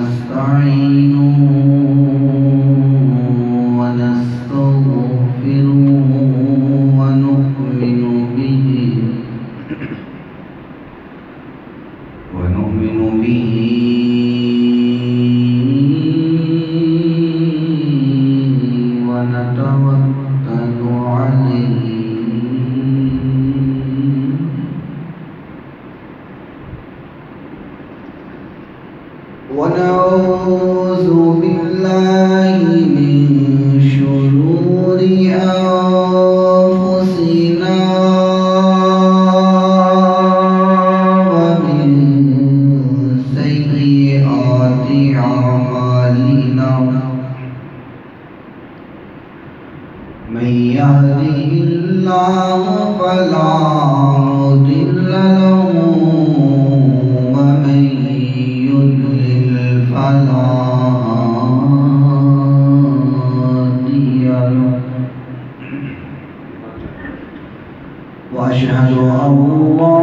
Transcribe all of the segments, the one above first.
ونستعينه ونستغفره ونؤمن به ونتوكل عليه ونعوذ بالله من شرور أنفسنا ومن سيئات أعمالنا من يهده الله فلا مضل له ومن يضلل فلا هادي له وأشهد أن لا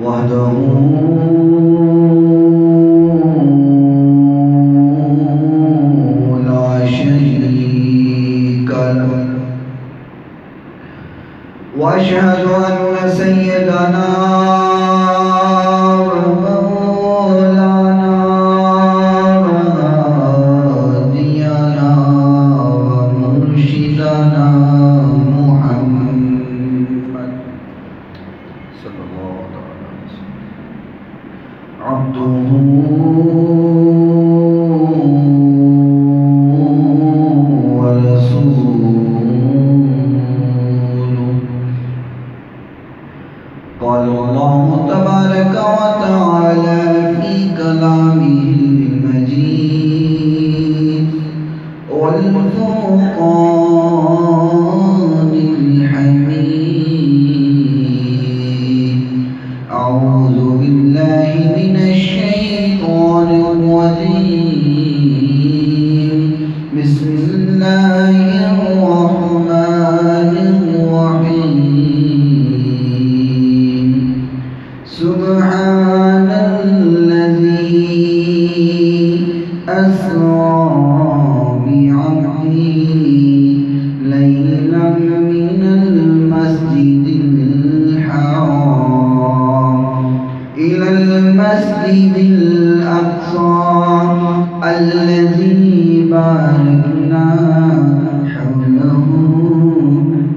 وحده لا شريك له وأشهد أن سيدنا ومولانا وهادينا ومرشدنا محمد صلى الله عليه وسلم عبده ورسوله قال الله تبارك وتعالى في كلامه المجيد والفرقان الحميد أعوذ بالله من الشيطان الرجيم بسم الله الرحمن الرحيم سبحان الذي أسرى بعبده ليلا من المسجد الحرام إلى المسجد الأقصى الذي باركنا حوله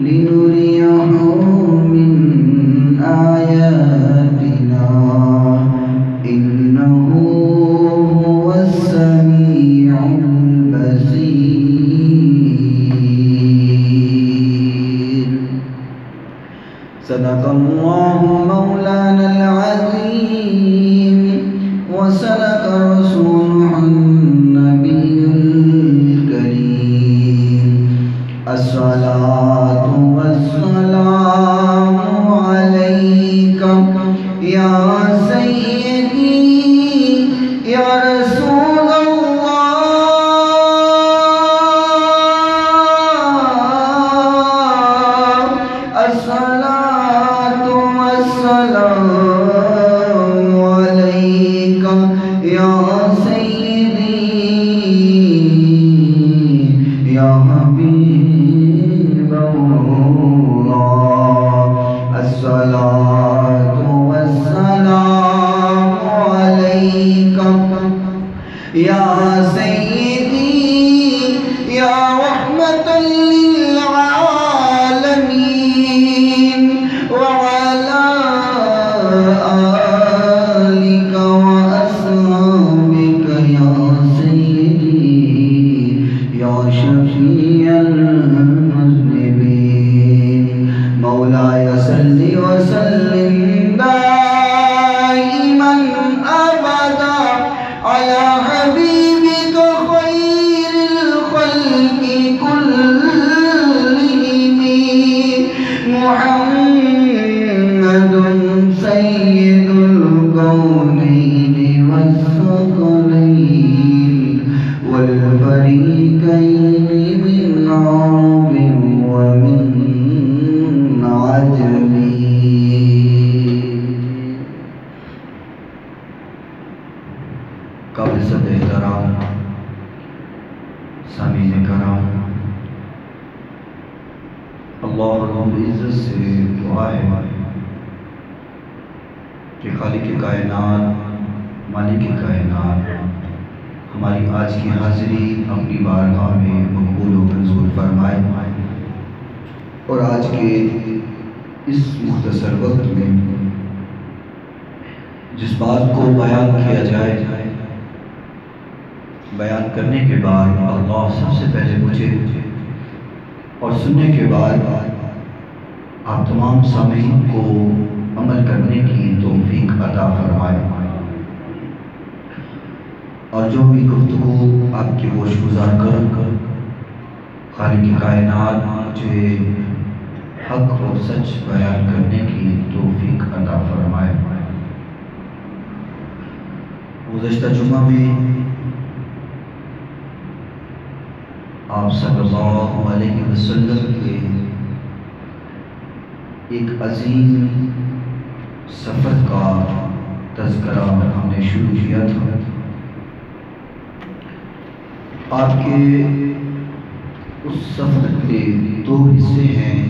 لنريه من آياتنا إنه هو السميع البصير صدق الله مولانا العظيم وصدق رسوله النبي الكريم الصلاة والسلام عليك يا سيدي يا رسول الله الصلاة والسلام عليك يا سيدي يا حبيب الله الصلاة والسلام سید الکونین والثقلین والفریقین من عرب ومن عجم. قابل صد احترام سامعین کرام، اللہ رب العزت سے دعا ہے کہ خالق کائنات، مالک کائنات، ہماری آج کی حاضری اپنی بارگاہ میں مقبول و منظور فرمائے، اور آج کے اس مختصر وقت میں جس بات کو بیان کیا جائے، بیان کرنے کے بعد اللہ سب سے پہلے مجھے اور سننے کے بعد آپ تمام سامعین کو عمل کرنے کی توفیق عطا فرمائے، اور جو بھی گفتگو آپ کی گوش گزار کر خالق کائنات مجھے حق اور سچ بیان کرنے کی توفیق عطا فرمائے. گزشتہ جمعہ میں آپ صلی اللہ علیہ وسلم کے ایک عظیم سفر کا تذکرہ ہم نے شروع کیا تھا. آپ کے اس سفر کے دو حصے ہیں.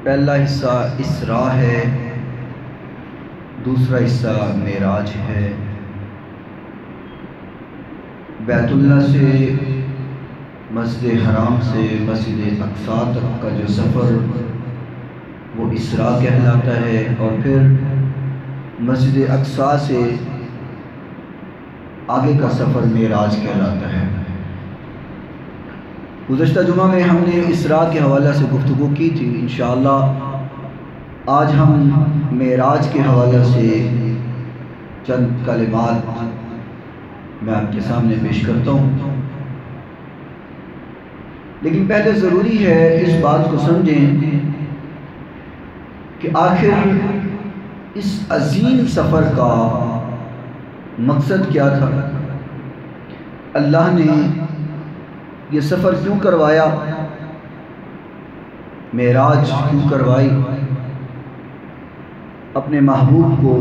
پہلا حصہ اسراء ہے، دوسرا حصہ معراج ہے. بیت اللہ سے مسجد حرام سے مسجد اقصیٰ تک کا جو سفر وہ اسراء کہلاتا ہے، اور پھر مسجد اقصیٰ سے آگے کا سفر معراج کہلاتا ہے. گزشتہ جمعہ میں ہم نے اسراء کے حوالے سے گفتگو کی تھی. انشاءاللہ آج ہم معراج کے حوالے سے چند کلمات میں آپ کے سامنے پیش کرتا ہوں. لیکن پہلے ضروری ہے اس بات کو سمجھیں کہ آخر اس عظیم سفر کا مقصد کیا تھا. اللہ نے یہ سفر کیوں کروایا، معراج کیوں کروائی، اپنے محبوب کو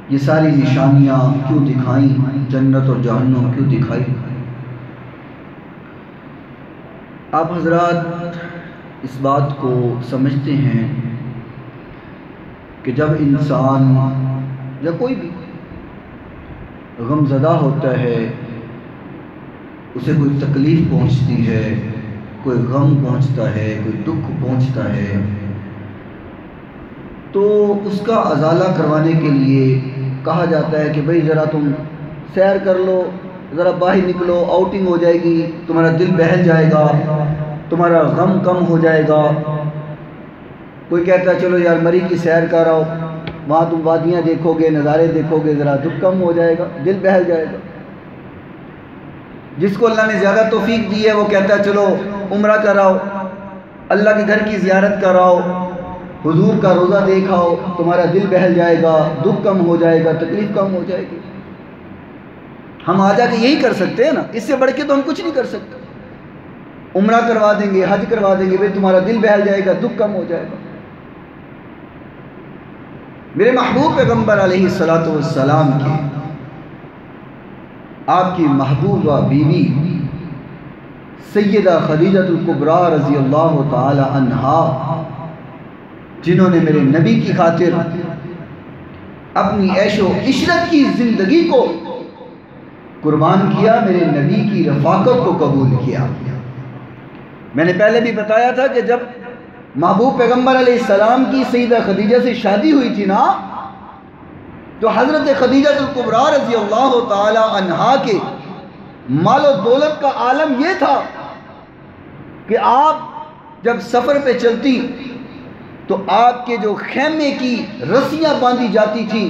یہ ساری نشانیاں کیوں دکھائیں، جنت اور جہنم کیوں دکھائی. آپ حضرات اس بات کو سمجھتے ہیں کہ جب انسان یا کوئی بھی غم زدہ ہوتا ہے، اسے کوئی تکلیف پہنچتی ہے، کوئی غم پہنچتا ہے، کوئی دکھ پہنچتا ہے، تو اس کا ازالہ کروانے کے لیے کہا جاتا ہے کہ بھئی ذرا تم سیر کر لو، ذرا باہر نکلو، آؤٹنگ ہو جائے گی، تمہارا دل بہل جائے گا، تمہارا غم کم ہو جائے گا. کوئی کہتا ہے چلو یار مری کی سیر کر آؤ، وہاں تم وادیاں دیکھو گے، نظارے دیکھو گے، ذرا دکھ کم ہو جائے گا، دل بہل جائے گا. جس کو اللہ نے زیادہ توفیق دی ہے وہ کہتا ہے چلو عمرہ کراؤ، اللہ کے گھر کی زیارت کراؤ، حضور کا روزہ دیکھاؤ، تمہارا دل بہل جائے گا، دکھ کم ہو جائے گا، تکلیف کم ہو جائے گی. ہم آ جا کے یہی کر سکتے ہیں نا، اس سے بڑھ کے تو ہم کچھ نہیں کر سکتے. عمرہ کروا دیں گے، حج کروا دیں گے، بھئی تمہارا دل بہل جائے گا، دکھ کم ہو جائے گا. میرے محبوب پیغمبر علیہ السلام کی آپ کی محبوبہ بیوی سیدہ خدیجہ الکبریٰ رضی اللہ تعالی عنہا، جنہوں نے میرے نبی کی خاطر اپنی عیش و عشرت کی زندگی کو قربان کیا، میرے نبی کی رفاقت کو قبول کیا. میں نے پہلے بھی بتایا تھا کہ جب محبوب پیغمبر علیہ السلام کی سیدہ خدیجہ سے شادی ہوئی تھی نا، تو حضرت خدیجہ الکبریٰ رضی اللہ تعالی عنہا کے مال و دولت کا عالم یہ تھا کہ آپ جب سفر پہ چلتی تو آپ کے جو خیمے کی رسیاں باندھی جاتی تھیں،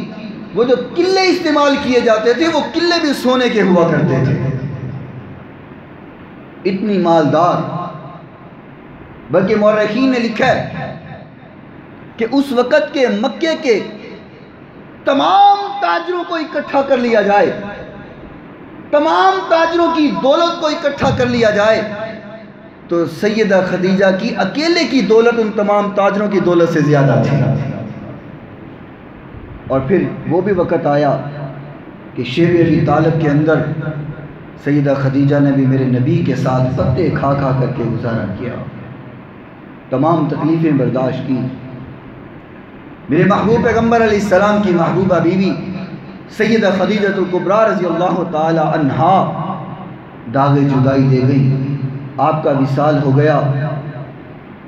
وہ جو قلعے استعمال کیے جاتے تھے، وہ قلعے بھی سونے کے ہوا کرتے تھے. اتنی مالدار، بلکہ مورخین نے لکھا ہے کہ اس وقت کے مکے کے تمام تاجروں کو اکٹھا کر لیا جائے، تمام تاجروں کی دولت کو اکٹھا کر لیا جائے تو سیدہ خدیجہ کی اکیلے کی دولت ان تمام تاجروں کی دولت سے زیادہ تھی۔ اور پھر وہ بھی وقت آیا کہ شیب ابی طالب کے اندر سیدہ خدیجہ نے بھی میرے نبی کے ساتھ پتے کھا کھا کر کے گزارا کیا، تمام تکلیفیں برداشت کی۔ میرے محبوب پیغمبر علیہ السلام کی محبوبہ بیوی سیدہ خدیجہ الکبریٰ رضی اللہ تعالی عنہا داغ جدائی دے گئی، آپ کا وصال ہو گیا۔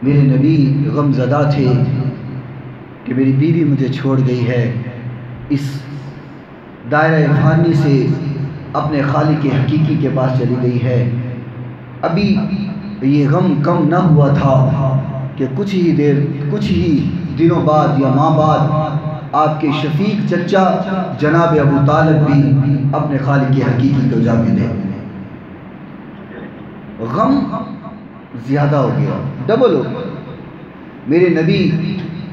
میرے نبی غم زدہ تھے کہ میری بیوی مجھے چھوڑ گئی ہے، اس دائرہ فانی سے اپنے خالق حقیقی کے پاس چلی گئی ہے۔ ابھی یہ غم کم نہ ہوا تھا کہ کچھ ہی دنوں بعد یا ماہ بعد آپ کے شفیق چچا جناب ابو طالب بھی اپنے خالق حقیقی کو جا ملے۔ غم زیادہ ہو گیا، ڈبل ہو گیا۔ میرے نبی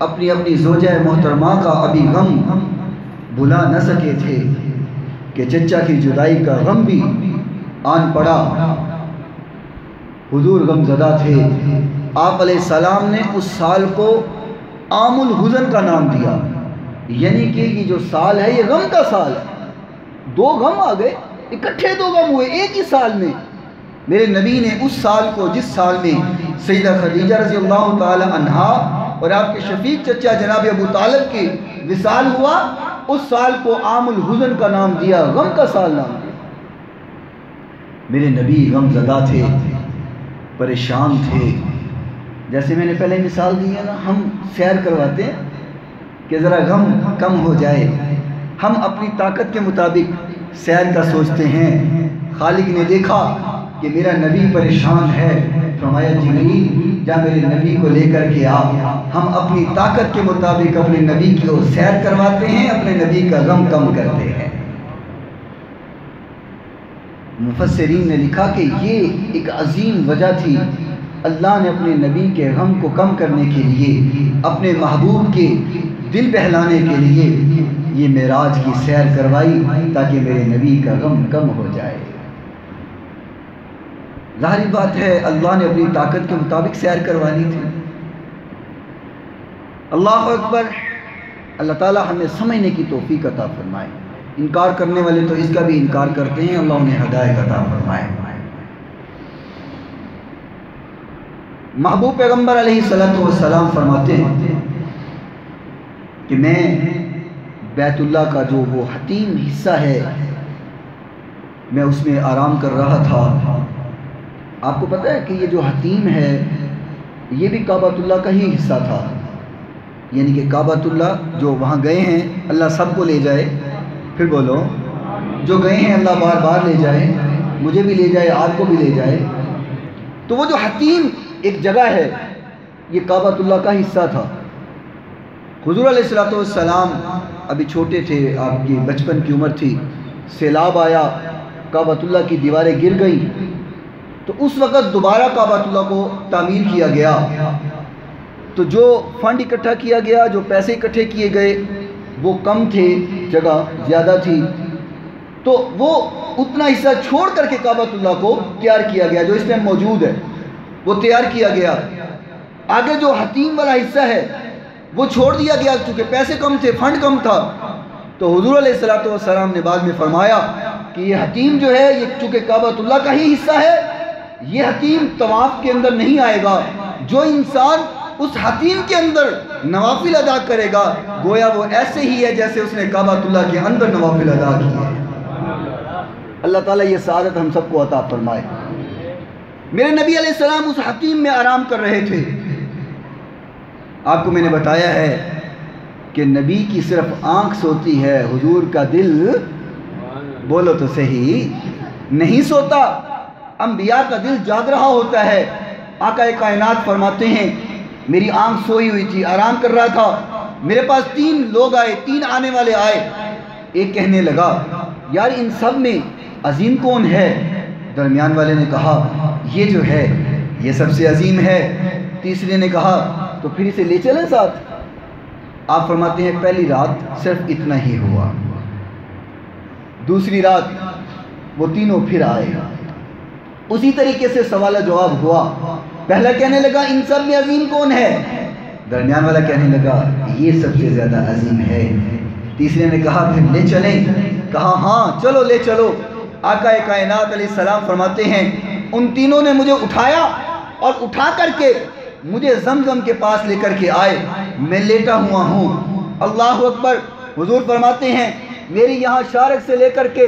اپنی زوجہ محترمہ کا ابھی غم بھلا نہ سکے تھے کہ چچا کی جدائی کا غم بھی آن پڑا۔ حضور غم زدہ تھے۔ آپ علیہ السلام نے اس سال کو عام الحزن کا نام دیا، یعنی کہ یہ جو سال ہے یہ غم کا سال ہے۔ دو غم آ گئے، اکٹھے دو غم ہوئے ایک ہی سال میں۔ میرے نبی نے اس سال کو، جس سال میں سیدہ خدیجہ رضی اللہ تعالی عنہا اور آپ کے شفیق چچا جناب ابو طالب کی وصال ہوا، اس سال کو عام الحزن کا نام دیا، غم کا سال نام دیا۔ میرے نبی غم زدہ تھے، پریشان تھے۔ جیسے میں نے پہلے مثال دی ہے نا، ہم سیر کرواتے ہیں کہ ذرا غم کم ہو جائے، ہم اپنی طاقت کے مطابق سیر کا سوچتے ہیں۔ خالق نے دیکھا کہ میرا نبی پریشان ہے، فرمایا جبریل جا میرے نبی کو لے کر کے آ۔ ہم اپنی طاقت کے مطابق اپنے نبی کو سیر کرواتے ہیں، اپنے نبی کا غم کم کرتے ہیں۔ مفسرین نے لکھا کہ یہ ایک عظیم وجہ تھی، اللہ نے اپنے نبی کے غم کو کم کرنے کے لیے، اپنے محبوب کے دل بہلانے کے لیے یہ معراج کی سیر کروائی تاکہ میرے نبی کا غم کم ہو جائے۔ ظاہری بات ہے اللہ نے اپنی طاقت کے مطابق سیر کروانی تھی۔ اللہ اکبر۔ اللہ تعالی ہمیں سمجھنے کی توفیق عطا فرمائے۔ انکار کرنے والے تو اس کا بھی انکار کرتے ہیں، اللہ انہیں ہدایت عطا فرمائے۔ محبوب پیغمبر علیہ السلام فرماتے ہیں کہ میں بیت اللہ کا جو وہ حتیم حصہ ہے، میں اس میں آرام کر رہا تھا۔ آپ کو پتہ ہے کہ یہ جو حتیم ہے یہ بھی کعبۃ اللہ کا ہی حصہ تھا، یعنی کہ کعبۃ اللہ جو وہاں گئے ہیں اللہ سب کو لے جائے، پھر بولو جو گئے ہیں اللہ بار بار لے جائے، مجھے بھی لے جائے، آپ کو بھی لے جائے۔ تو وہ جو حتیم ایک جگہ ہے یہ کعبۃ اللہ کا حصہ تھا۔ حضور علیہ السلام ابھی چھوٹے تھے، آپ کی بچپن کی عمر تھی، سیلاب آیا، کعبۃ اللہ کی دیواریں گر گئیں، تو اس وقت دوبارہ کعبۃ اللہ کو تعمیر کیا گیا۔ تو جو فنڈ اکٹھا کیا گیا، جو پیسے اکٹھے کیے گئے وہ کم تھے، جگہ زیادہ تھی، تو وہ اتنا حصہ چھوڑ کر کے کعبۃ اللہ کو تیار کیا گیا جو اس میں موجود ہے، وہ تیار کیا گیا۔ آگے جو حتیم والا حصہ ہے وہ چھوڑ دیا گیا چونکہ پیسے کم تھے، فنڈ کم تھا۔ تو حضور علیہ السلام نے بعد میں فرمایا کہ یہ حتیم جو ہے یہ چونکہ کعبۃ اللہ کا ہی حصہ ہے، یہ حتیم طواف کے اندر نہیں آئے گا۔ جو انسان اس حتیم کے اندر نوافل ادا کرے گا گویا وہ ایسے ہی ہے جیسے اس نے کعبۃ اللہ کے اندر نوافل ادا کیے۔ اللہ تعالیٰ یہ سعادت ہم سب کو عطا فرمائے۔ میرے نبی علیہ السلام اس حتیم میں آرام کر رہے تھے۔ آپ کو میں نے بتایا ہے کہ نبی کی صرف آنکھ سوتی ہے، حضور کا دل بولو تو صحیح نہیں سوتا۔ انبیاء کا دل جاگ رہا ہوتا ہے۔ آقا کائنات فرماتے ہیں میری آنکھ سوئی ہوئی تھی، آرام کر رہا تھا، میرے پاس 3 لوگ آئے، 3 آنے والے آئے۔ ایک کہنے لگا یار ان سب میں عظیم کون ہے؟ درمیان والے نے کہا یہ جو ہے یہ سب سے عظیم ہے۔ تیسرے نے کہا تو پھر اسے لے چلیں ساتھ۔ آپ فرماتے ہیں پہلی رات صرف اتنا ہی ہوا، دوسری رات وہ تینوں پھر آئے، اسی طریقے سے سوال جواب ہوا۔ پہلا کہنے لگا ان سب میں عظیم کون ہے؟ درمیان والا کہنے لگا یہ سب سے زیادہ عظیم ہے۔ تیسرے نے کہا پھر لے چلیں؟ کہا ہاں چلو لے چلو۔ آقا کائنات علیہ السلام فرماتے ہیں ان تینوں نے مجھے اٹھایا اور اٹھا کر کے مجھے زمزم کے پاس لے کر کے آئے، میں لیٹا ہوا ہوں۔ اللہ اکبر۔ حضور فرماتے ہیں میری یہاں شارک سے لے کر کے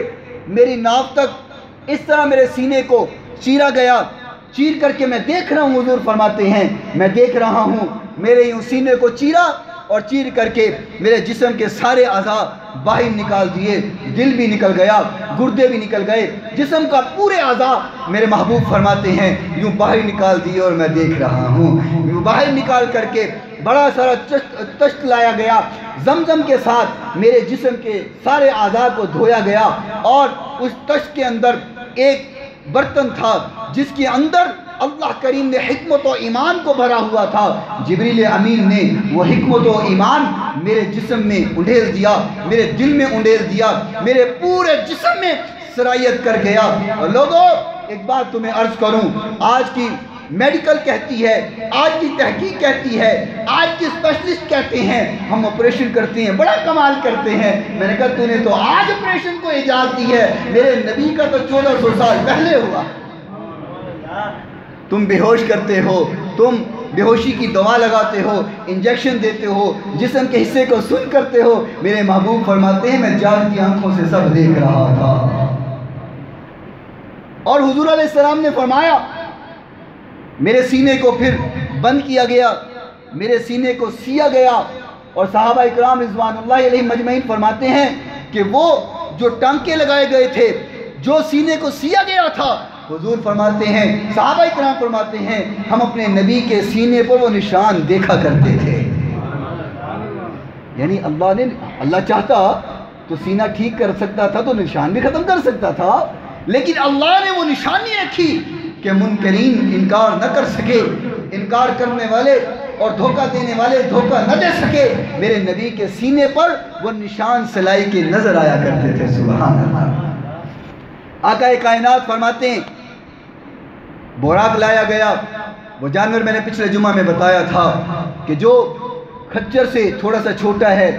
میری ناف تک اس طرح میرے سینے کو چیرا گیا، چیر کر کے میں دیکھ رہا ہوں، حضور فرماتے ہیں میں دیکھ رہا ہوں میرے یوں سینے کو چیرا اور چیر کر کے میرے جسم کے سارے اعضاء باہر نکال دیے، دل بھی نکل گیا، گردے بھی نکل گئے، جسم کا پورے اعضاء میرے محبوب فرماتے ہیں یوں باہر نکال دیے اور میں دیکھ رہا ہوں۔ یوں باہر نکال کر کے بڑا سارا تشت لایا گیا، زمزم کے ساتھ میرے جسم کے سارے اعضاء کو دھویا گیا، اور اس تشت کے اندر ایک برتن تھا جس کے اندر اللہ کریم نے حکمت و ایمان کو بھرا ہوا تھا۔ جبریل امین نے وہ حکمت و ایمان میرے جسم میں انڈیل دیا، میرے دل میں انڈیل دیا، میرے پورے جسم میں سرایت کر گیا۔ اور لوگوں ایک بات تمہیں عرض کروں، آج کی میڈیکل کہتی ہے، آج کی تحقیق کہتی ہے، آج کی اسپیشلسٹ کہتے ہیں ہم آپریشن کرتے ہیں، بڑا کمال کرتے ہیں۔ میں نے کہا تو نے تو آج آپریشن کو اجازت دی ہے، میرے نبی کا تو 1400 سال پہلے ہوا۔ تم بے ہوش کرتے ہو، تم بے ہوشی کی دوا لگاتے ہو، انجیکشن دیتے ہو، جسم کے حصے کو سن کرتے ہو۔ میرے محبوب فرماتے ہیں میں جاگتی آنکھوں سے سب دیکھ رہا تھا۔ اور حضور علیہ السلام نے فرمایا میرے سینے کو پھر بند کیا گیا، میرے سینے کو سیا گیا، اور صحابہ اکرام رضوان اللہ علیہ مجمعین فرماتے ہیں کہ وہ جو ٹانکے لگائے گئے تھے، جو سینے کو سیا گیا تھا، حضور فرماتے ہیں، صحابہ اکرام فرماتے ہیں ہم اپنے نبی کے سینے پر وہ نشان دیکھا کرتے تھے۔ یعنی اللہ چاہتا تو سینہ ٹھیک کر سکتا تھا، تو نشان بھی ختم کر سکتا تھا، لیکن اللہ نے وہ نشانی رکھی کہ منکرین انکار نہ کر سکے، انکار کرنے والے اور دھوکہ دینے والے دھوکہ نہ دے سکے۔ میرے نبی کے سینے پر وہ نشان سلائی کے نظر آیا کرتے تھے۔ سبحان اللہ۔ آقا کائنات فرماتے ہیں بوراق لایا گیا، وہ جانور میں نے پچھلے جمعہ میں بتایا تھا کہ جو خچر سے تھوڑا سا چھوٹا ہے،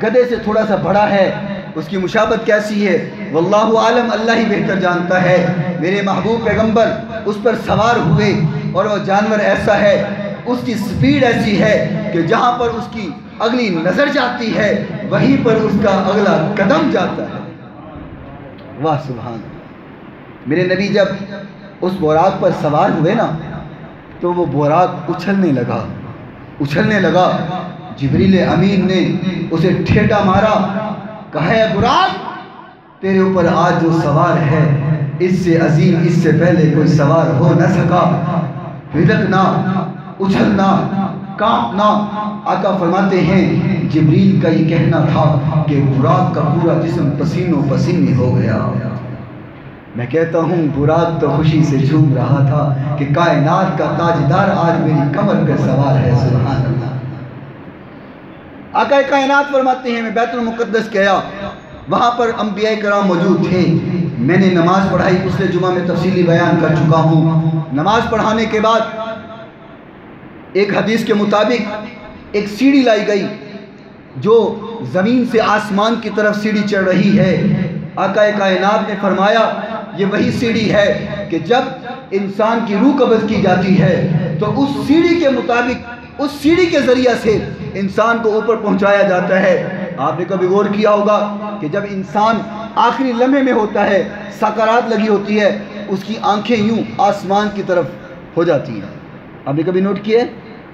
گدھے سے تھوڑا سا بڑا ہے، اس کی مشابہت کیسی ہے واللہ عالم، اللہ ہی بہتر جانتا ہے۔ میرے محبوب پیغمبر اس پر سوار ہوئے اور وہ جانور ایسا ہے، اس کی سپیڈ ایسی ہے کہ جہاں پر اس کی اگلی نظر جاتی ہے وہیں پر اس کا اگلا قدم جاتا ہے۔ واہ سبحان اللہ۔ میرے نبی جب اس بوراق پر سوار ہوئے نا تو وہ بوراق اچھلنے لگا۔ جبریل امین نے اسے ٹھیٹا مارا، کہا ہے براق تیرے اوپر آج جو سوار ہے اس سے عظیم اس سے پہلے کوئی سوار ہو نہ سکا۔ ہلکنا، اچھلنا، کانپنا۔ آقا فرماتے ہیں جبریل کا یہ کہنا تھا کہ براق کا پورا جسم پسینوں پسینے ہو گیا۔ میں کہتا ہوں براق تو خوشی سے جھوم رہا تھا کہ کائنات کا تاجدار آج میری کمر پہ سوار ہے۔ سبحان اللہ۔ آقا کائنات فرماتے ہیں میں بیت المقدس گیا، وہاں پر انبیاء کرام موجود تھے، میں نے نماز پڑھائی، پچھلے جمعہ میں تفصیلی بیان کر چکا ہوں۔ نماز پڑھانے کے بعد ایک حدیث کے مطابق ایک سیڑھی لائی گئی جو زمین سے آسمان کی طرف سیڑھی چڑھ رہی ہے۔ آقا کائنات نے فرمایا یہ وہی سیڑھی ہے کہ جب انسان کی روح قبض کی جاتی ہے تو اس سیڑھی کے مطابق، اس سیڑھی کے ذریعہ سے انسان کو اوپر پہنچایا جاتا ہے۔ آپ نے کبھی غور کیا ہوگا کہ جب انسان آخری لمحے میں ہوتا ہے، سکرات لگی ہوتی ہے، اس کی آنکھیں یوں آسمان کی طرف ہو جاتی ہیں۔ آپ نے کبھی نوٹ کیا ہے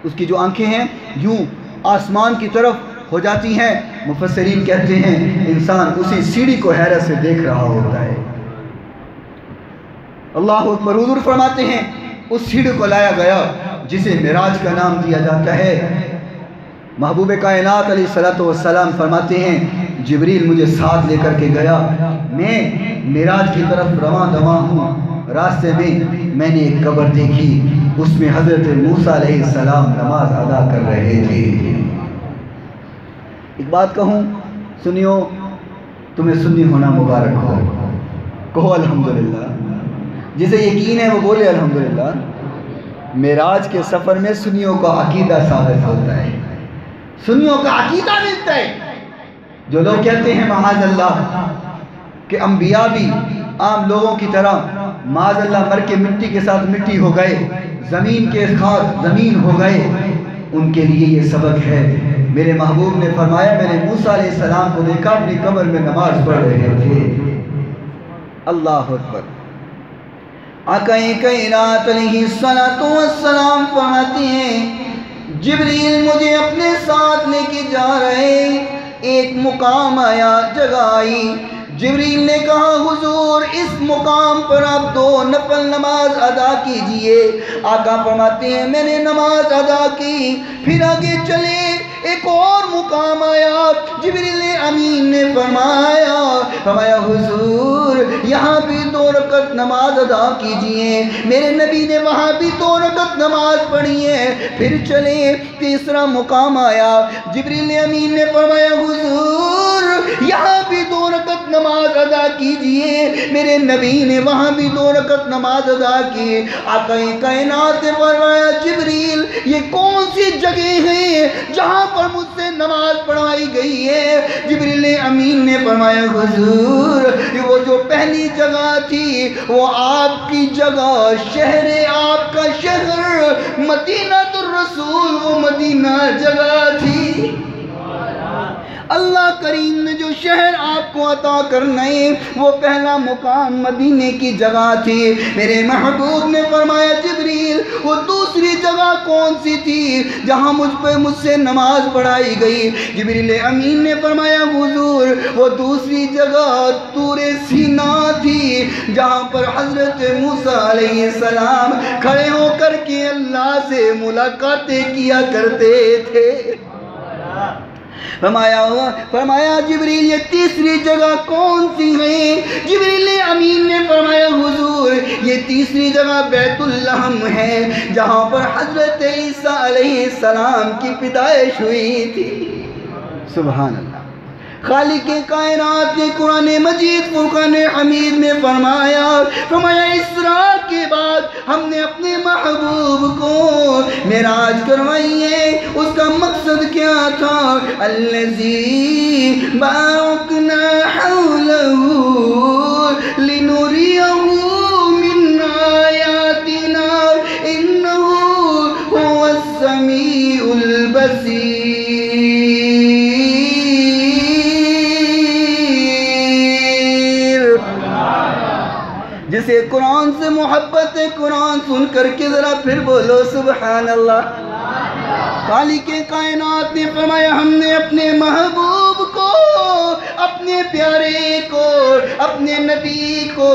اس کی جو آنکھیں ہیں یوں آسمان کی طرف ہو جاتی ہیں؟ مفسرین کہتے ہیں انسان اسی سیڑھی کو حیرت سے دیکھ رہا ہوتا ہے۔ اللہ اکبر۔ حضور فرماتے ہیں اس سیڑھی کو لایا گیا جسے معراج کا نام دیا جاتا ہے۔ محبوب کائنات علیہ السلام فرماتے ہیں جبریل مجھے ساتھ لے کر کے گیا، میں معراج کی طرف رواں دواں ہوں، راستے میں نے ایک قبر دیکھی، اس میں حضرت موسیٰ علیہ السلام نماز ادا کر رہے تھے۔ ایک بات کہوں سنیو، تمہیں سنی ہونا مبارک ہو، کہو الحمدللہ۔ جسے یقین ہے وہ بولے الحمدللہ۔ معراج کے سفر میں سنیوں کا عقیدہ ثابت ہوتا ہے، سنیوں کا عقیدہ ملتا ہے۔ جو لوگ کہتے ہیں معاذ اللہ کہ انبیاء بھی عام لوگوں کی طرح معاذ اللہ مر کے مٹی کے ساتھ مٹی ہو گئے، زمین کے ساتھ زمین ہو گئے، ان کے لیے یہ سبق ہے۔ میرے محبوب نے فرمایا میں نے موسیٰ علیہ السلام کو دیکھا اپنی قبر میں نماز پڑھ رہے تھے۔ اللہ اکبر۔ آقا کائنات علیہ السلام فرماتے ہیں جبریل مجھے اپنے ساتھ لے کے جا رہے، ایک مقام آیا، جگہ آئی۔ جبریل نے کہا حضور اس مقام پر آپ 2 نفل نماز ادا کیجئے۔ آقا فرماتے ہیں میں نے نماز ادا کی، پھر آگے چلے، ایک اور مقام آیا، جبریل امین نے فرمایا حضور یہاں بھی 2 رکعت نماز ادا کیجئے۔ میرے نبی نے وہاں بھی 2 رکعت نماز پڑھی ہے۔ پھر چلے، تیسرا مقام آیا، جبریل امین نے فرمایا حضور یہاں بھی 2 رکعت نماز ادا کیجئے۔ میرے نبی نے وہاں بھی 2 رکعت نماز ادا کی۔ آقا کائنات نے فرمایا جبریل یہ کون سی جگہ ہے جہاں پر مجھ سے نماز پڑھائی گئی ہے؟ جبریل امین نے فرمایا حضور وہ جو پہلی جگہ تھی وہ آپ کی جگہ، شہر آپ کا شہر مدینہ الرسول، وہ مدینہ جگہ تھی۔ اللہ کریم نے جو شہر آپ کو عطا کرنا ہے وہ پہلا مقام مدینے کی جگہ تھی۔ میرے محبوب نے فرمایا جبریل وہ دوسری جگہ کون سی تھی جہاں مجھ سے نماز پڑھائی گئی؟ جبریل امین نے فرمایا حضور وہ دوسری جگہ طور سینا تھی جہاں پر حضرت موسیٰ علیہ السلام کھڑے ہو کر کے اللہ سے ملاقاتیں کیا کرتے تھے۔ فرمایا جبریل یہ تیسری جگہ کون سی ہے؟ جبریل امین نے فرمایا حضور یہ تیسری جگہ بیت اللحم ہے جہاں پر حضرت عیسیٰ علیہ السلام کی پیدائش ہوئی تھی۔ سبحان اللہ۔ خالق کائنات نے قرآن مجید فرقان حمید میں فرمایا اسراء کے بعد ہم نے اپنے محبوب کو معراج کروائی ہے۔ اس کا مقصد کیا تھا؟ الذی بارکنا حولہ لنریہ من آیاتنا انہ هو السمیع البصیر۔ جسے قرآن سے محبت ہے قرآن سن کر کے ذرا پھر بولو سبحان اللہ۔ خالق کائنات نے فرمایا ہم نے اپنے محبوب کو، اپنے پیارے کو، اپنے نبی کو،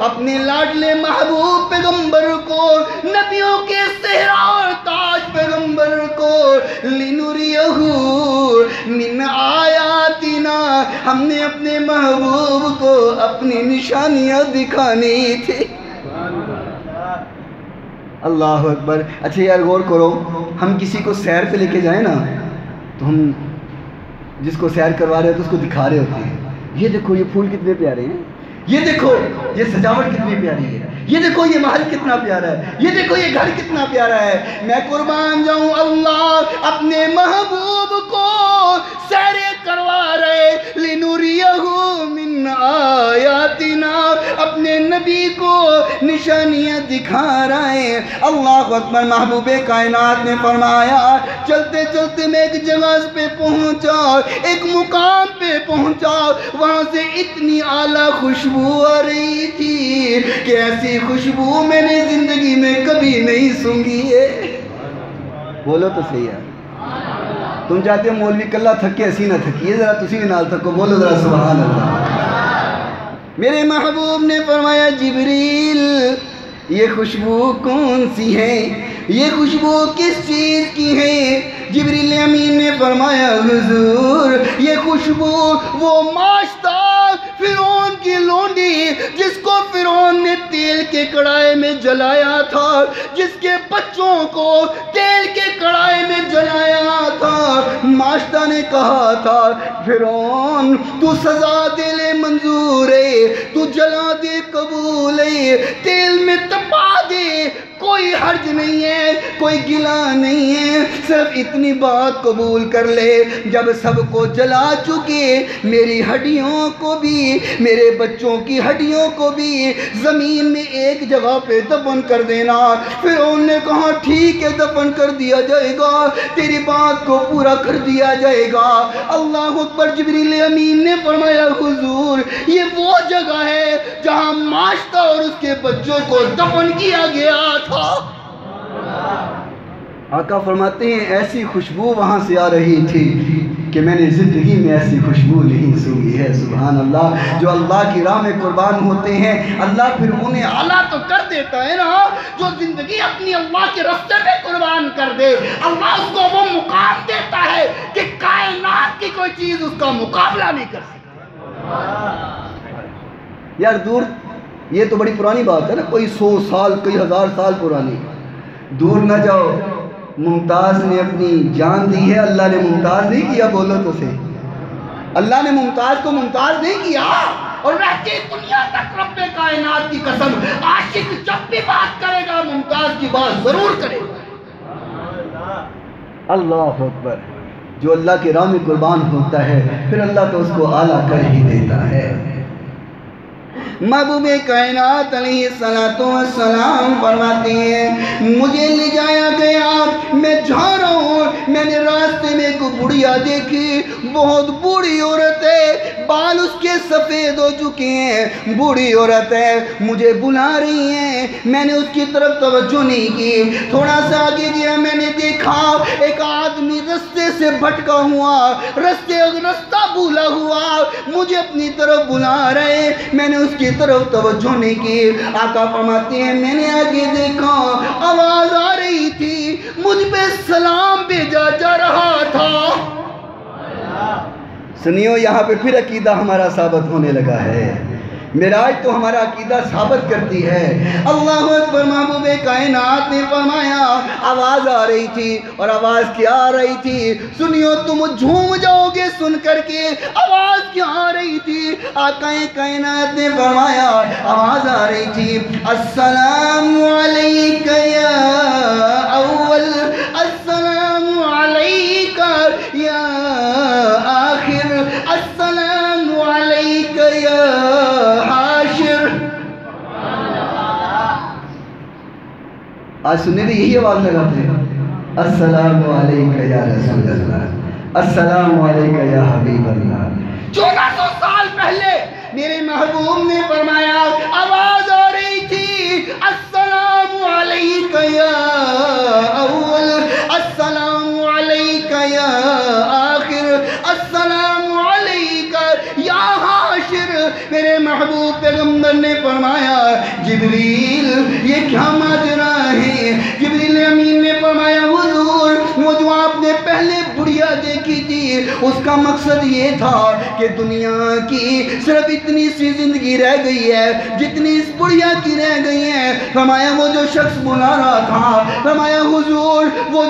اپنے لاڈلے محبوب پیغمبر کو، نبیوں کے صحرا اور تاج پیغمبر کو، لنریہ من آیاتنا ہم نے اپنے محبوب کو اپنی نشانیاں دکھانی تھی۔ اللہ اکبر۔ اچھا یار غور کرو، ہم کسی کو سیر پہ لے کے جائیں نا تو ہم جس کو سیر کروا رہے ہیں تو اس کو دکھا رہے ہوتے ہیں، یہ دیکھو یہ پھول کتنے پیارے ہیں، یہ دیکھو یہ سجاوٹ کتنی پیاری ہے، یہ دیکھو یہ محل کتنا پیارا ہے، یہ دیکھو یہ گھر کتنا پیارا ہے۔ میں قربان جاؤں اللہ اپنے محبوب کو سیر کروا رہے، لنریہ من آیاتنا اپنے نبی کو نشانیاں دکھا رہے ہیں۔ اللہ اکبر۔ محبوب کائنات نے فرمایا چلتے چلتے میں ایک جگہ پہ پہنچا، ایک مقام پہ پہنچا، وہاں سے اتنی اعلیٰ خوشبو آ رہی تھی کہ ایسی خوشبو میں نے زندگی میں کبھی نہیں سونگھی ہے۔ بولو تو صحیح ہے۔ تم چاہتے ہو مولوی کلہ تھکے اسی نہ تھکیے، ذرا تسی بھی نال تھکو، بولو ذرا سبحان اللہ۔ میرے محبوب نے فرمایا جبریل یہ خوشبو کون سی ہے؟ یہ خوشبو کس چیز کی ہے؟ جبریل امین نے فرمایا حضور یہ خوشبو وہ ماشتہ فرعون کی لونڈی جس کو فرعون نے تیل کے کڑھائی میں جلایا تھا، جس کے بچوں کو تیل کے کڑھائی میں جلایا تھا، ناشتہ نے کہا تھا فرعون تو سزا دے لے منظور ہے، تو جلا دے قبول ہے، تیل میں تپا دے کوئی حرج نہیں ہے، کوئی گلا نہیں ہے، صرف اتنی بات قبول کر لے جب سب کو جلا چکے میری ہڈیوں کو بھی، میرے بچوں کی ہڈیوں کو بھی زمین میں ایک جگہ پہ دفن کر دینا۔ فرعون نے کہا ٹھیک ہے دفن کر دیا جائے گا، تیری بات کو پورا کر دیا جائے گا۔ اللہ اکبر۔ جبریل امین نے فرمایا حضور یہ وہ جگہ ہے جہاں ماشطہ اور اس کے بچوں کو دفن کیا گیا تھا۔ آقا فرماتے ہیں ایسی خوشبو وہاں سے آ رہی تھی کہ میں نے زندگی میں ایسی خوشبو نہیں سونگھی ہے۔ سبحان اللہ۔ جو اللہ کی راہ میں قربان ہوتے ہیں اللہ پھر انہیں اعلیٰ تو کر دیتا ہے نا۔ جو زندگی اپنی اللہ کے راستے پہ قربان کر دے اللہ اس کو وہ مقام دیتا ہے کہ کائنات کی کوئی چیز اس کا مقابلہ نہیں کر سکتی۔ یار دور، یہ تو بڑی پرانی بات ہے نا، کوئی 100 سال کوئی 1000 سال پرانی، دور نہ جاؤ۔ ممتاز نے اپنی جان دی ہے، اللہ نے ممتاز نہیں کیا، بولو تو صحیح، اللہ نے ممتاز کو ممتاز نہیں کیا۔ اور رہتی دنیا تک رب کائنات کی قسم عاشق جب بھی بات کرے گا ممتاز کی بات ضرور کرے گا۔ اللہ اکبر۔ جو اللہ کی راہ میں قربان ہوتا ہے پھر اللہ تو اس کو اعلیٰ کر ہی دیتا ہے۔ محبوب کائنات علیہ السلام فرماتے ہیں مجھے لے جایا گیا، میں جا رہا ہوں، میں نے راستے میں ایک بڑھیا دیکھی، بہت بوڑھی عورت ہے، بال اس کے سفید ہو چکے ہیں، بوڑھی عورت ہے، مجھے بلا رہی ہیں، میں نے اس کی طرف توجہ نہیں کی۔ تھوڑا سا آگے گیا میں نے دیکھا ایک آدمی رستے سے بھٹکا ہوا، رستہ بھولا ہوا، مجھے اپنی طرف بلا رہے، میں نے اس کی طرف توجہ نہیں کی۔ آقا فرماتے ہیں میں نے آگے دیکھا آواز آ رہی تھی، مجھ پہ سلام بھیجا جا رہا تھا۔ سنیو یہاں پہ پھر عقیدہ ہمارا ثابت ہونے لگا ہے، معراج تو ہمارا عقیدہ ثابت کرتی ہے۔ اللہ اکبر۔ محبوب کائنات نے فرمایا آواز آ رہی تھی، اور آواز کیا آ رہی تھی سنیو، تم جھوم جاؤ گے سن کر کے آواز کیا آ رہی تھی۔ آقا کائنات نے فرمایا آواز آ رہی تھی السلام علیک یا اول، السلام علیک یا آخر، السلام علیک یا حاشر۔ آج سننے بھی یہی آواز لگاتے ہیں السلام علیک یا رسول اللہ، السلام علیک یا حبیب اللہ۔ 1400 سال پہلے میرے محبوب نے فرمایا آواز آ رہی تھی السلام علیک یا اول، السلام علیک یا آخر، السلام علیک یا حاشر۔ میرے محبوب پیغمبر نے فرمایا جبریل یہ کیا ماجرا ہے؟ جبریل امین نے فرمایا حضور وہ جو آپ نے پہلے بڑھیا دیکھی تھی اس کا مقصد یہ تھا کہ دنیا کی صرف اتنی سی زندگی رہ گئی ہے جتنی اس بڑھیا کی رہ گئی ہے۔ فرمایا وہ جو شخص بلا رہا تھا، فرمایا حضور وہ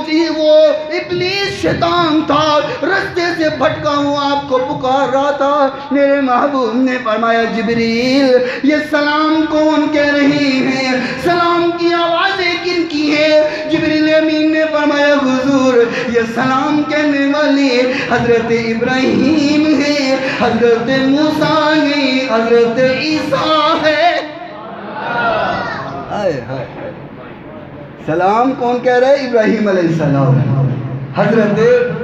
ابلیس شیطان تھا، رستے سے بھٹکا ہوا آپ کو پکار رہا تھا۔ میرے محبوب نے فرمایا جبریل یہ سلام کون کہہ رہی ہیں؟ سلام کی آوازیں کن کی ہیں؟ جبریل امین نے فرمایا حضور یہ سلام کہنے والی حضرت ابراہیم ہے، حضرت موسیٰ ہے، حضرت عیسیٰ ہے۔ سلام کون کہہ رہے؟ ابراہیم علیہ السلام، حضرت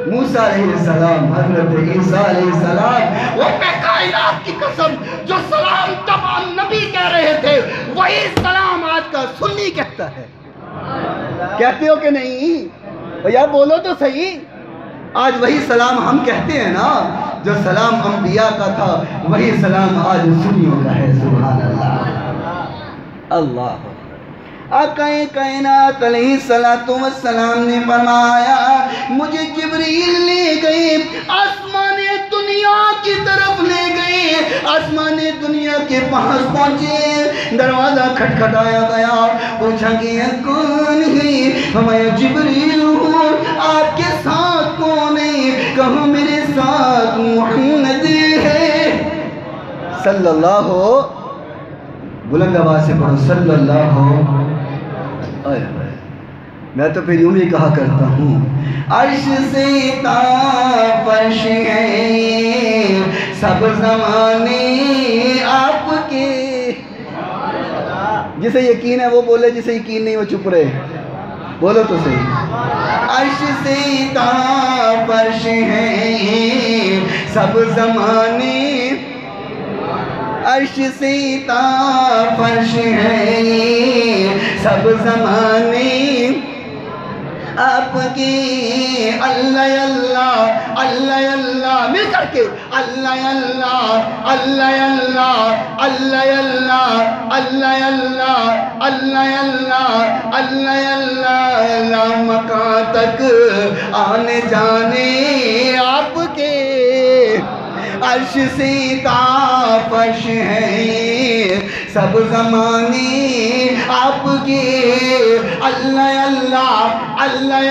موسیٰ علیہ السلام، حضرت عیسیٰ علیہ السلام۔ وہ کائنات کی قسم جو سلام تمام نبی کہہ رہے تھے وہی سلام آج کا سنی کہتا ہے۔ کہتے ہو کہ نہیں؟ یا بولو تو صحیح۔ آج وہی سلام ہم کہتے ہیں نا، جو سلام انبیاء کا تھا وہی سلام آج سنیوں کا ہے۔ سبحان اللہ۔ اللہ آقا کائنات علیہ السلام نے فرمایا مجھے جبریل لے گئے، آسمان دنیا کی طرف لے گئے، آسمان دنیا کے پاس پہنچے، دروازہ کھٹکھٹایا گیا، پوچھا کہ کون ہے؟ فرمایا جبریل ہوں۔ آپ کے ساتھ کون ہے؟ کہو میرے ساتھ محمد ہے صلی اللہ ہو، بلند آواز سے پڑھو صلی اللہ ہو۔ میں تو پھر یوں ہی کہا کرتا ہوں، عرش سے تا فرش ہے سب زمانے آپ کے۔ جسے یقین ہے وہ بولے، جسے یقین نہیں وہ چپ رہے، بولو تو صحیح۔ عرش سے تا فرش ہے سب زمانے، عرش سے تا فرش ہے سب زمانے آپ کی۔ اللہ اللہ اللہ اللہ مل کر کے، اللہ اللہ اللہ اللہ اللہ اللہ اللہ اللہ اللہ اللہ اللہ اللہ، مکان تک آنے جانے آپ کے۔ عرش سے تا فرش ہے سب زمانے آپ کے۔ اللہ اللہ اللہ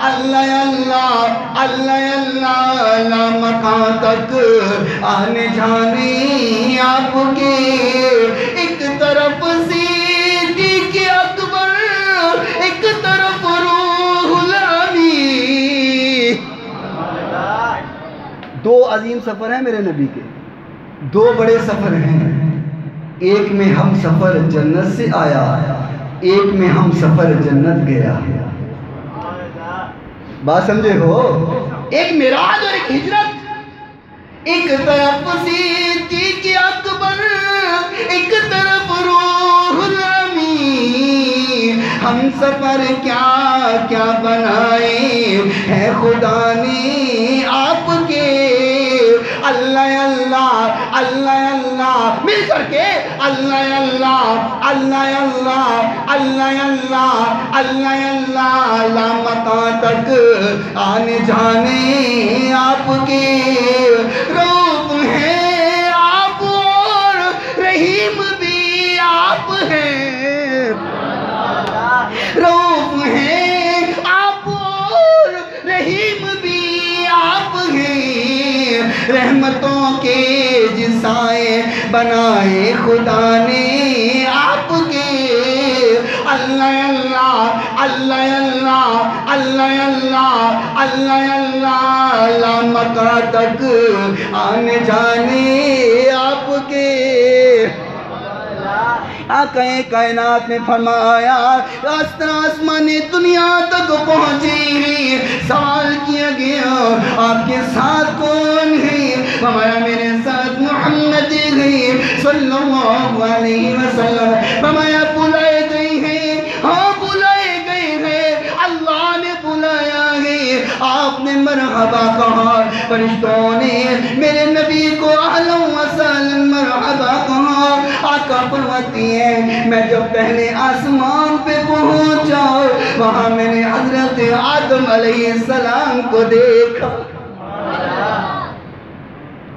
اللہ اللہ اللہ اللہ اللہ، مکان تک آنے جانے آپ کے۔ ایک طرف صدیق اکبر، ایک طرف روح الامین۔ دو عظیم سفر ہیں میرے نبی کے، دو بڑے سفر ہیں۔ ایک میں ہم سفر جنت سے آیا، ایک میں ہم سفر جنت گیا۔ بات سمجھے ہو؟ ایک معراج اور ایک ہجرت۔ ایک طرف صدیق اکبر، ایک طرف روح الامین۔ ہم سفر کیا کیا بنائے ہے خدا نے آپ کے۔ اللہ اللہ اللہ اللہ مل کر کے، اللہ اللہ اللہ اللہ اللہ اللہ اللہ اللہ، مکان تک آنے جانے آپ کے۔ رؤوف ہیں آپ اور رحیم بھی آپ ہیں، رؤوف ہیں آپ اور رحیم بھی آپ ہیں۔ رحمتوں کے جسائے بنائے خدا نے آپ کے۔ اللہ اللہ اللہ اللہ اللہ اللہ اللہ اللہ، مکان تک آنے جانے آپ کے۔ آقا کائنات نے فرمایا، آسمان دنیا تک پہنچی، سوال کیا گیا آپ کے ساتھ کون ہے؟ فرمایا میرے ساتھ محمد ہے صلی اللہ علیہ وسلم۔ فرمایا بلائے گئے ہیں، ہاں بلائے گئے ہیں، اللہ نے بلایا ہے۔ آپ نے مرحبا کہا، فرشتوں نے میرے نبی کو اہلا و سہلا مرحبا کہا۔ آقا فرماتی ہیں میں جب پہلے آسمان پہ پہنچا، وہاں میں نے حضرت آدم علیہ السلام کو دیکھا۔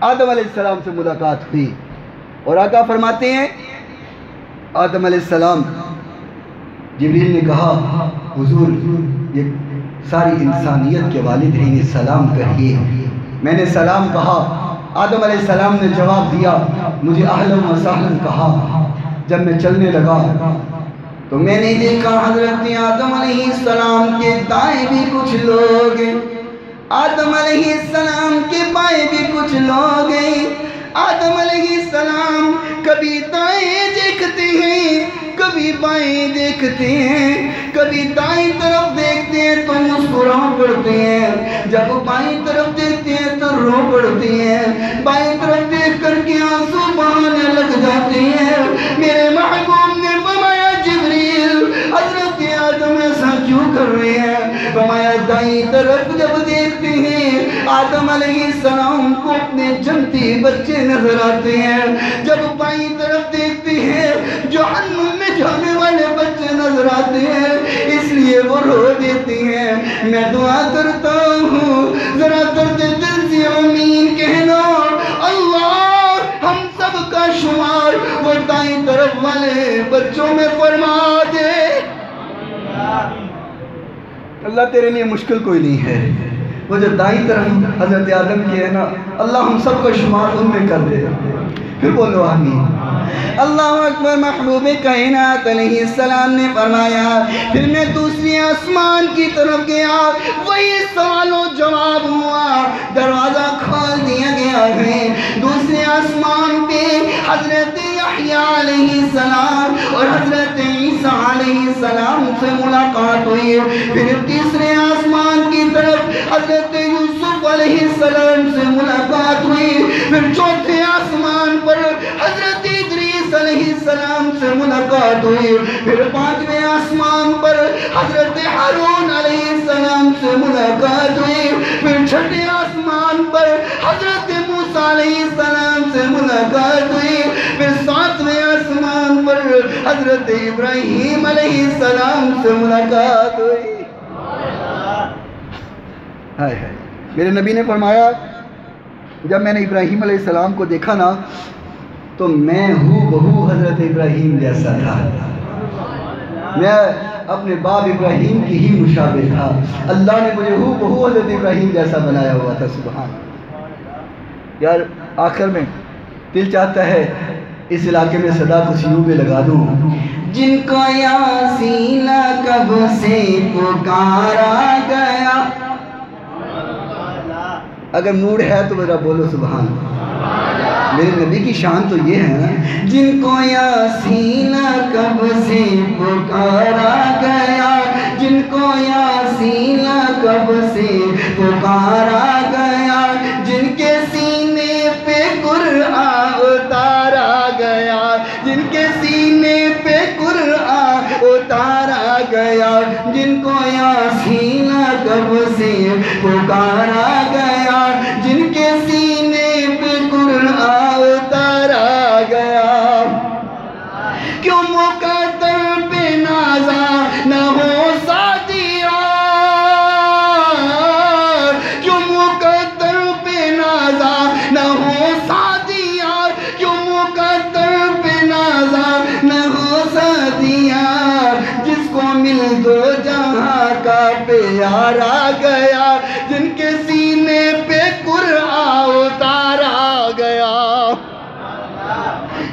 آدم علیہ السلام سے ملاقات ہوئی، اور آقا فرماتے ہیں آدم علیہ السلام، جبریل نے کہا حضور یہ ساری انسانیت کے والد ہیں، انہیں سلام کہیے۔ میں نے سلام کہا، آدم علیہ السلام نے جواب دیا، مجھے اہلا و سہلا کہا۔ جب میں چلنے لگا تو میں نے دیکھا حضرت آدم علیہ السلام کے دائیں بھی کچھ لوگ ہیں، آدم علیہ السلام کے بائیں بھی کچھ لوگ ہیں۔ آدم علیہ السلام کبھی دائیں دیکھتے ہیں، کبھی بائیں دیکھتے ہیں، کبھی دائیں طرف دیکھتے ہیں تو مسکرا پڑتے ہیں، جب بائیں طرف دیکھتے ہیں تو رو پڑتے ہیں، بائیں طرف دیکھ کر کے آنسو بہانے لگ جاتے ہیں۔ میرے محبوب نے فرمایا جبریل حضرت آدم ایسا کیوں کر رہے ہیں؟ فرمایا دائیں طرف جب دیکھتے ہیں آدم علیہ السلام کو اپنے جنتی بچے نظر آتے ہیں، جب بائیں طرف دیکھتے ہیں جہنم میں جانے والے بچے نظر آتے ہیں، اس لیے وہ رو دیتے ہیں۔ میں دعا کرتا ہوں ذرا درد دل سے آمین کہنا، اللہ ہم سب کا شمار وہ دائیں طرف والے بچوں میں فرما دے۔ اللہ تیرے لیے مشکل کوئی نہیں ہے، وہ جو دائیں طرف حضرت آدم کی ہے نا، اللہ ہم سب کو شمار ان میں کر دے. پھر بولو آمین. اللہ اکبر. محبوب کائنات علیہ السلام نے فرمایا پھر میں دوسری آسمان کی طرف گیا، وہی سوال و جواب ہوا، دروازہ کھول دیا گیا ہے. دوسرے آسمان پہ حضرت یحییٰ علیہ السلام اور حضرت عیسیٰ علیہ السلام سے ملاقات ہوئی. پھر تیسرے آسمان کی طرف حضرت یوسف علیہ السلام سے ملاقات ہوئی. پھر چوتھے آسمان پر حضرت ادریس علیہ السلام سے ملاقات ہوئی. پھر پانچویں آسمان پر حضرت ہارون علیہ السلام سے ملاقات ہوئی. پھر چھٹے آسمان پر حضرت موسیٰ علیہ السلام سے ملاقات ہوئی. پھر ساتویں آسمان پر حضرت ابراہیم علیہ السلام سے ملاقات ہوئی. میرے نبی نے فرمایا جب میں نے ابراہیم علیہ السلام کو دیکھا نا تو میں بہو حضرت ابراہیم جیسا تھا. میں اپنے باپ ابراہیم کی ہی مشابہ تھا. اللہ نے مجھے بہو حضرت ابراہیم جیسا بنایا ہوا تھا. سبحان. یار آخر میں دل چاہتا ہے اس علاقے میں صدا کچھ یوں بھی لگا دوں، جن کو یاسین کب سے پکارا گیا. اگر موڈ ہے تو میرا بولو سبحان. میرے نبی کی شان تو یہ ہے نا، جن کو یاسین کب سے پکارا گیا، جن کو یاسین کب سے پکارا گیا، جن کے سینے پہ قرآن اتارا گیا، جن کے سینے پہ قرآن اتارا گیا، جن کو یاسین کب سے پکارا گیا، جن کے سینے پہ قرآن اتارا گیا. کیوں مقدر پہ نازا نہ ہو ساتھیا، کیوں مقدر پہ نازا نہ ہو ساتھیا، کیوں مقدر پہ نازا نہ ہو ساتھیا. جس کو مل دو جہاں کا پیارا گیا، جن کے سینے پہ قرآن اتارا گیا،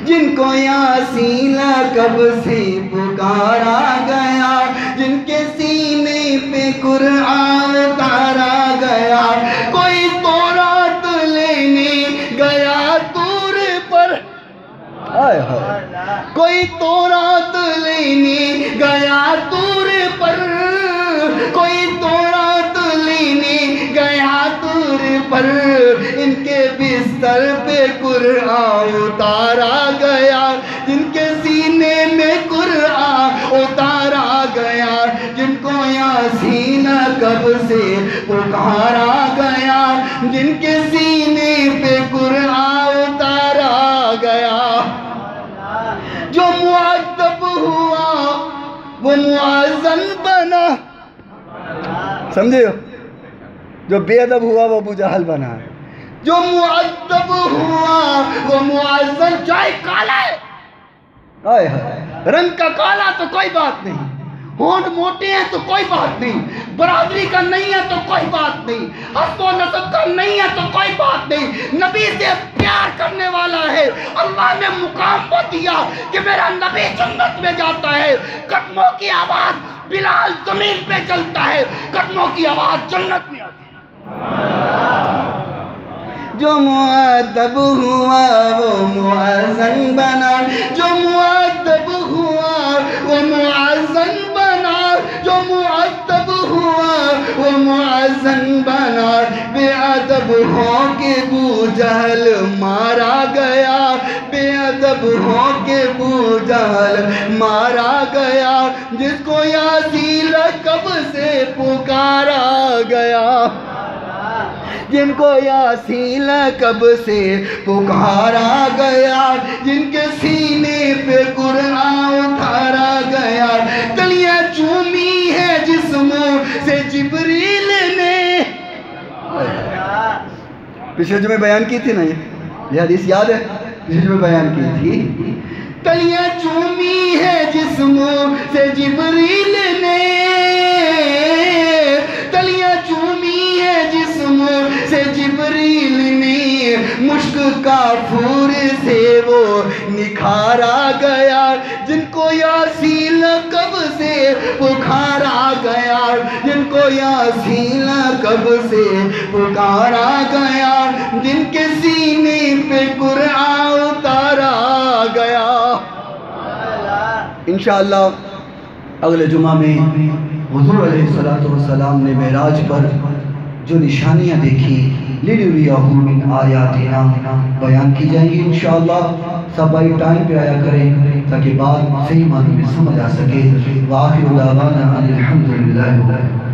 جن کو یاسین کب سے پکارا گیا، جن کے سینے پہ قرآن اتارا گیا. کوئی تورات لینے گیا طور پر، کوئی تورات لینے گیا طور پر، کوئی تورات لینے گیا طور پر، ان کے بستر پہ قرآن اتارا گیا، جن کے سینے میں قرآن اتارا گیا، جن کو یاسین کب سے پکارا گیا، جن کے سینے پہ قرآن اتارا گیا. جو معذب ہوا وہ معزن بنا. سمجھے ہو؟ جو بے ادب ہوا وہ ابو جہل بنا. جو معذب ہوا وہ معزن. چاہے کالا ہے، رنگ کا کالا تو کوئی بات نہیں، ہونٹ موٹے ہیں تو کوئی بات نہیں، برادری کا نہیں ہے تو کوئی بات نہیں، حسب و نسب کا نہیں ہے تو کوئی بات نہیں، نبی سے پیار کرنے والا ہے. اللہ نے مقام کو دیا کہ میرا نبی جنت میں جاتا ہے، قدموں کی آواز بلال زمین پہ چلتا ہے، قدموں کی آواز جنت میں آتی ہے. جو مؤدب ہوا وہ معزن بنا، جو مؤدب ہوا وہ معزن بنا، جو مؤدب ہوا وہ معزن بنا. بے ادب ہو کے ابو جہل مارا گیا، بے ادب ہو کے ابو جہل مارا گیا، جس کو یاسین کب سے پکارا گیا، جن کو یاسین کب سے پکارا گیا، جن کے سینے پہ قرآن اتارا گیا. کلیاں چومی ہے جسموں سے جبریل نے. پچھلے جمعے بیان کی تھی نا یہ حدیث یاد ہے؟ پچھلے جمعے بیان کی تھی. کلیاں چومی ہے جسموں سے جبریل نے، کلیاں چومی ہے جسموں مشک کافور سے وہ نکھارا گیا، جن کو یاسین لقب سے پکارا گیا، جن کو یاسین لقب سے پکارا گیا، جن کے سینے پہ قرآن اتارا گیا۔ انشاءاللہ اگلے جمعہ میں حضور علیہ السلام نے معراج پر جو نشانیاں دیکھی لِنُرِيَهُ مِنْ آیَاتِنَا بیان کی جائیں گی انشاءاللہ۔ سب بھائی ٹائم پہ آیا کریں تاکہ بات صحیح معنی میں سمجھ آ سکے۔ وآخر دعوانا ان الحمدللہ۔